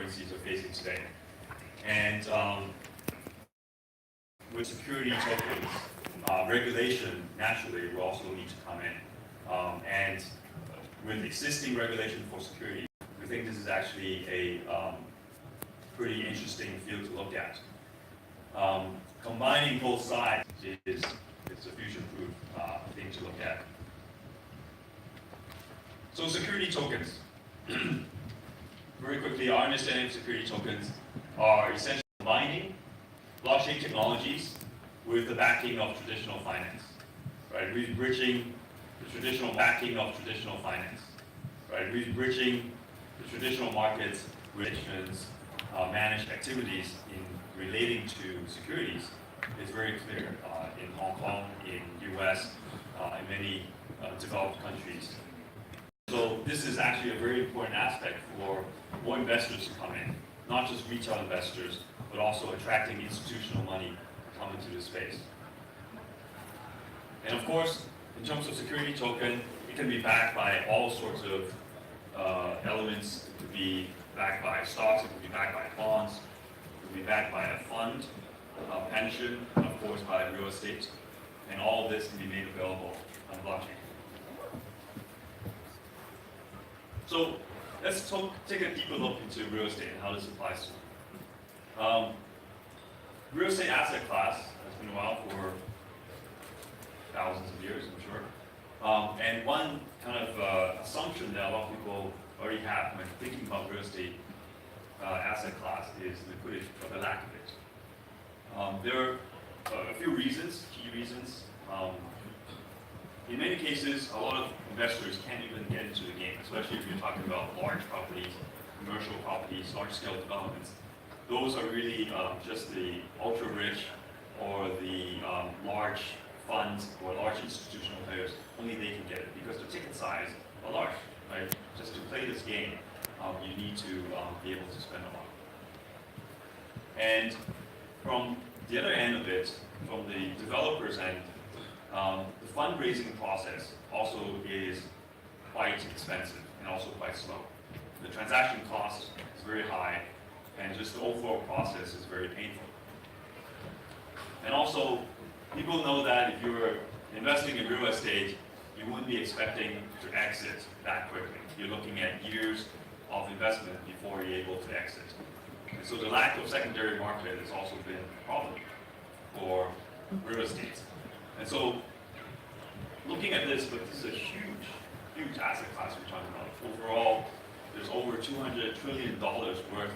currencies are facing today. And with security tokens, regulation naturally will also need to come in. And with existing regulation for security, we think this is actually a pretty interesting field to look at. Combining both sides is a future-proof thing to look at. So security tokens. Very quickly, our understanding of security tokens are essentially combining blockchain technologies with the backing of traditional finance, right? We're bridging the traditional backing of traditional finance, right? We're bridging the traditional markets with managed activities in relating to securities is very clear in Hong Kong, in US, in many developed countries. So this is actually a very important aspect for more investors to come in, not just retail investors, but also attracting institutional money to come into this space. And of course, in terms of security token, it can be backed by all sorts of elements. It could be backed by stocks, it could be backed by bonds, it could be backed by a fund, a pension, and of course by real estate. And all of this can be made available on blockchain. So let's take a deeper look into real estate and how this applies to it. Real estate asset class has been around for thousands of years, I'm sure. And one kind of assumption that a lot of people already have when thinking about real estate asset class is liquidity, or the lack of it. There are a few reasons, key reasons. In many cases, a lot of investors can't even get into the game, especially if you're talking about large properties, commercial properties, large-scale developments. Those are really just the ultra-rich or the large funds or large institutional players. Only they can get it because the ticket size are large, right? Just to play this game, you need to be able to spend a lot. And from the other end of it, from the developers' end, the fundraising process also is quite expensive and also quite slow. The transaction cost is very high, and just the overall process is very painful. And also, people know that if you're investing in real estate, you wouldn't be expecting to exit that quickly. You're looking at years of investment before you're able to exit. And so the lack of secondary market has also been a problem for real estate. And so, looking at this, but this is a huge, huge asset class we're talking about. Overall, there's over $200 trillion worth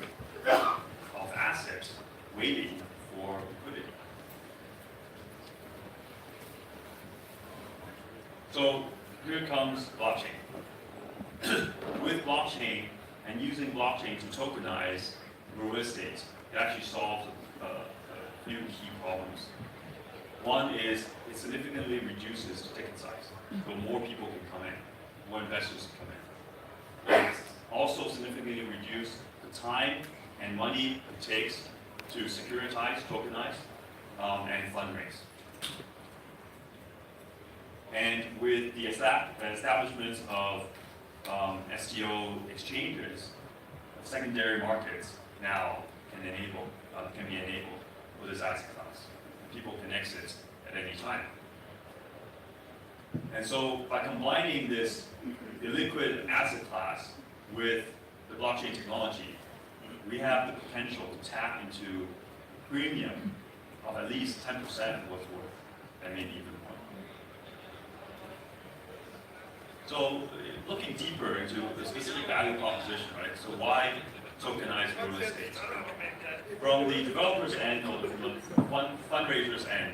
of assets waiting for liquidity. So here comes blockchain. With blockchain and using blockchain to tokenize real estate, it actually solves a few key problems. One is it significantly reduces the ticket size, so more people can come in, more investors can come in. It also significantly reduces the time and money it takes to securitize, tokenize, and fundraise. And with the establishment of STO exchanges, secondary markets now can be enabled with this asset class. People can exit at any time. And so by combining this illiquid asset class with the blockchain technology, we have the potential to tap into a premium of at least 10% of what's worth, and maybe even more. So looking deeper into the specific value proposition, right? So why tokenize real estate? From the developers' end, or from the fundraisers' end,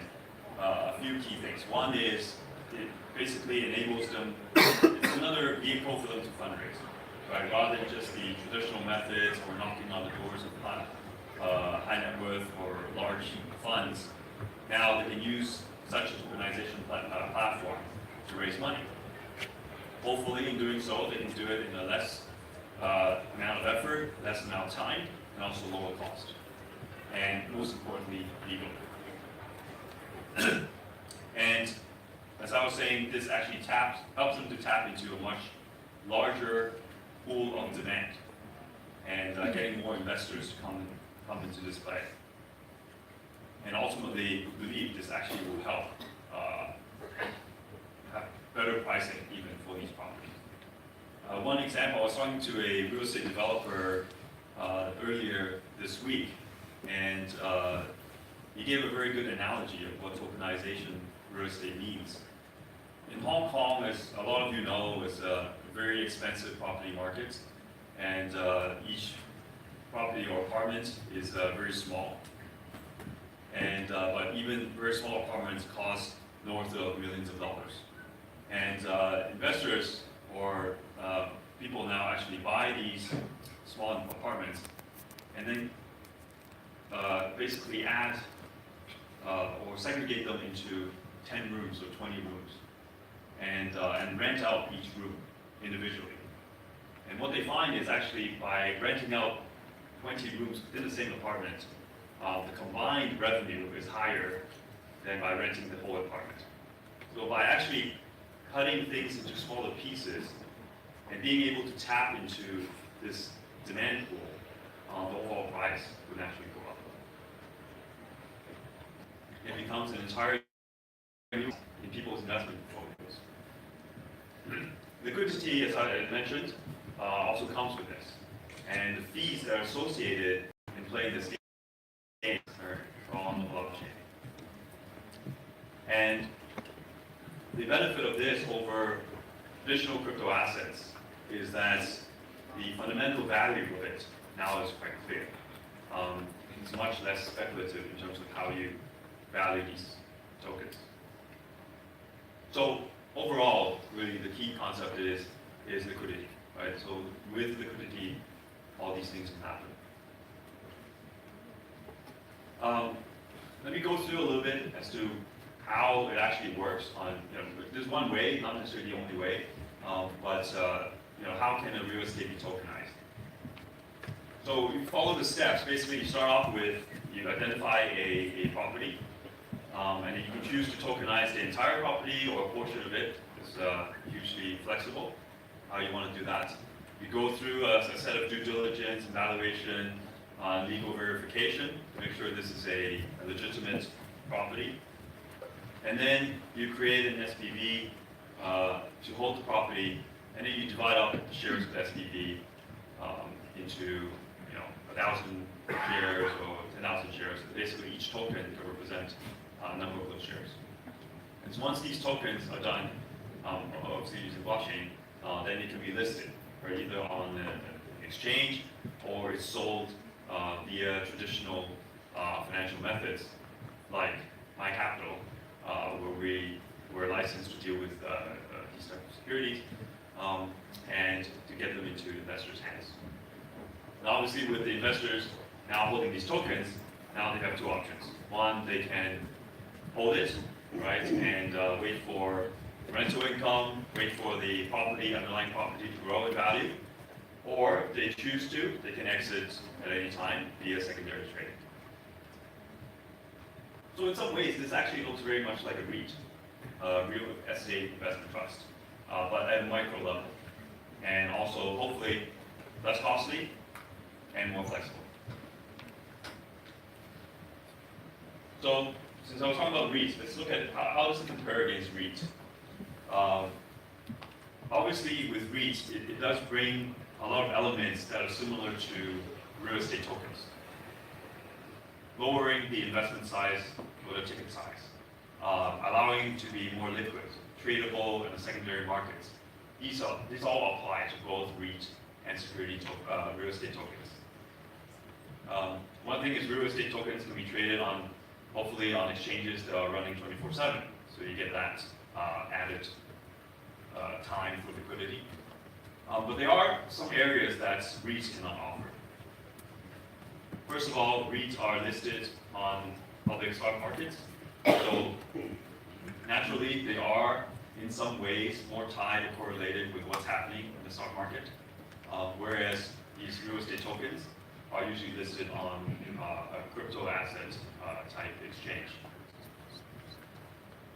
a few key things. One is it basically enables them, it's another vehicle for them to fundraise, right? Rather than just the traditional methods or knocking on the doors of high net worth or large funds. Now they can use such a tokenization platform to raise money. Hopefully in doing so, they can do it in a less amount of effort, less amount of time, and also lower cost. And most importantly, legal. And as I was saying, this actually helps them to tap into a much larger pool of demand. and getting more investors to come into this play. And ultimately, we believe this actually will help have better pricing even for these properties. One example, I was talking to a real estate developer earlier this week, and he gave a very good analogy of what tokenization real estate means. In Hong Kong, as a lot of you know, is a very expensive property market, and each property or apartment is very small. And but even very small apartments cost north of millions of dollars. And investors or people now actually buy these small apartments and then basically add or segregate them into 10 rooms or 20 rooms and rent out each room individually. And what they find is actually by renting out 20 rooms within the same apartment, the combined revenue is higher than by renting the whole apartment. So by actually cutting things into smaller pieces and being able to tap into this demand pool, the overall price would naturally go up. It becomes an entire in people's investment portfolios. Liquidity, as I mentioned, also comes with this. And the fees that are associated in playing this game are on the blockchain. And the benefit of this over traditional crypto assets is that the fundamental value of it now is quite clear. It's much less speculative in terms of how you value these tokens. So overall, really the key concept is liquidity, right? So with liquidity, all these things can happen. Let me go through a little bit as to how it actually works. There's one way, not necessarily the only way, but how can a real estate be tokenized? So you follow the steps. Basically, you start off with you identify a property, and you can choose to tokenize the entire property or a portion of it. It's hugely flexible how you want to do that. You go through a set of due diligence, evaluation, legal verification to make sure this is a legitimate property. And then you create an SPV to hold the property, and then you divide up the shares of the SPV into 1,000 shares or 10,000 shares. So basically, each token can represent a number of those shares. And so once these tokens are done, obviously using blockchain, then it can be listed, right, either on an exchange or it's sold via traditional financial methods like Mai Capital, where we're licensed to deal with these types of securities and to get them into investors' hands. And obviously, with the investors now holding these tokens, now they have two options. One, they can hold it, right, and wait for rental income, wait for the underlying property to grow in value, or if they choose to, they can exit at any time via secondary trading. So in some ways, this actually looks very much like a REIT, real estate investment trust, but at a micro level, and also hopefully less costly and more flexible. So since I was talking about REITs, let's look at how does it compare against REIT. Obviously, with REITs, it does bring a lot of elements that are similar to real estate tokens. Lowering the investment size or the ticket size, allowing to be more liquid, tradable in the secondary markets. These all apply to both REIT and real estate tokens. One thing is real estate tokens can be traded on, hopefully on exchanges that are running 24/7, so you get that added time for liquidity. But there are some areas that REITs cannot offer. First of all, REITs are listed on public stock markets, so naturally they are in some ways more tied or correlated with what's happening in the stock market, whereas these real estate tokens are usually listed on a crypto asset type exchange.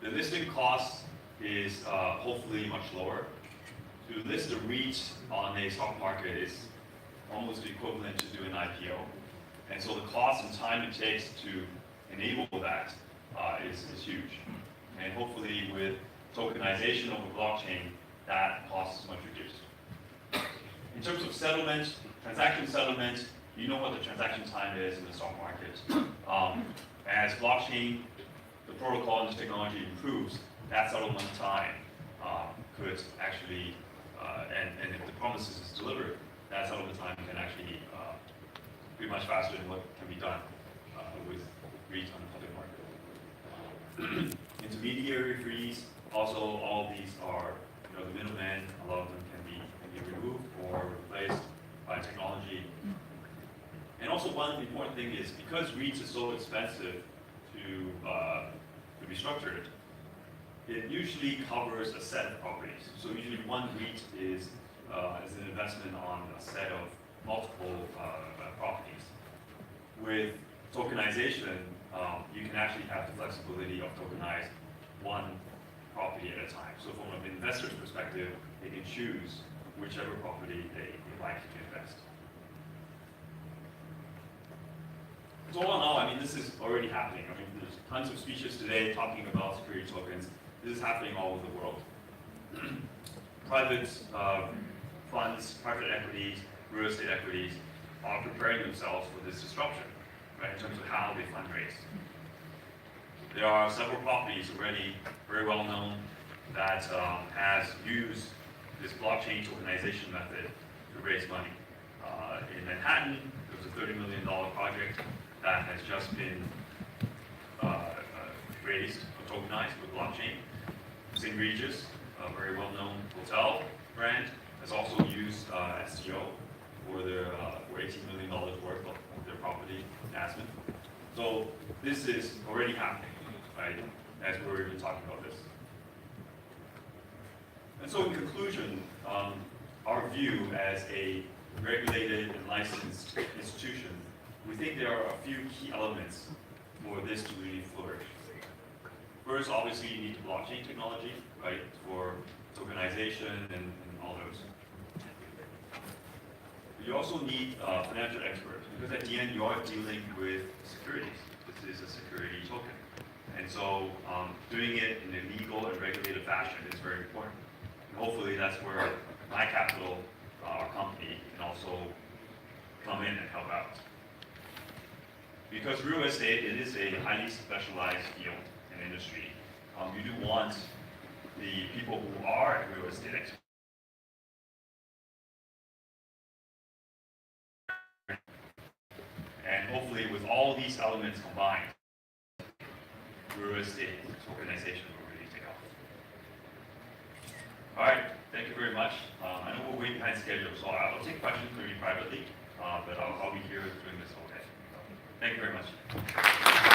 The listing cost is hopefully much lower. To list a REIT on a stock market is almost equivalent to do an IPO. And so the cost and time it takes to enable that is huge. And hopefully with tokenization over blockchain, that cost is much reduced. In terms of settlement, transaction settlement, you know what the transaction time is in the stock market. As blockchain, the protocol and the technology improves, that settlement time could actually, and if the promises is delivered, that settlement time can actually be much faster than what can be done with REITs on the public market. Intermediary fees, also all these are, the middlemen, a lot of them can be removed or replaced by technology. And also one important thing is because REITs are so expensive to be structured, it usually covers a set of properties. So usually one REIT is an investment on a set of multiple properties. With tokenization, you can actually have the flexibility of tokenize one property at a time. So from an investor's perspective, they can choose whichever property they like to invest. So all in all, I mean, this is already happening. I mean, there's tons of speeches today talking about security tokens. This is happening all over the world. Private funds, private equities, real estate equities are preparing themselves for this disruption, right, in terms of how they fundraise. There are several properties already very well known that has used this blockchain tokenization method to raise money. In Manhattan, there was a $30 million project that has just been raised or tokenized with blockchain. St. Regis, a very well-known hotel brand, has also used STO for their $18 million worth of their property investment. So this is already happening, right, as we're even talking about this. And so in conclusion, our view as a regulated and licensed institution, we think there are a few key elements for this to really flourish. First, obviously, you need the blockchain technology, right, for tokenization and all those. You also need financial experts, because at the end, you are dealing with securities. This is a security token. And so doing it in a legal and regulated fashion is very important. And hopefully, that's where Mai Capital, our company, can also come in and help out. Because real estate, it is a highly specialized field and industry. You do want the people who are real estate experts. And hopefully with all these elements combined, real estate tokenization will really take off. All right, thank you very much. I know we're way behind schedule, so I'll take questions from you privately, but I'll be here during this whole day. Thank you very much.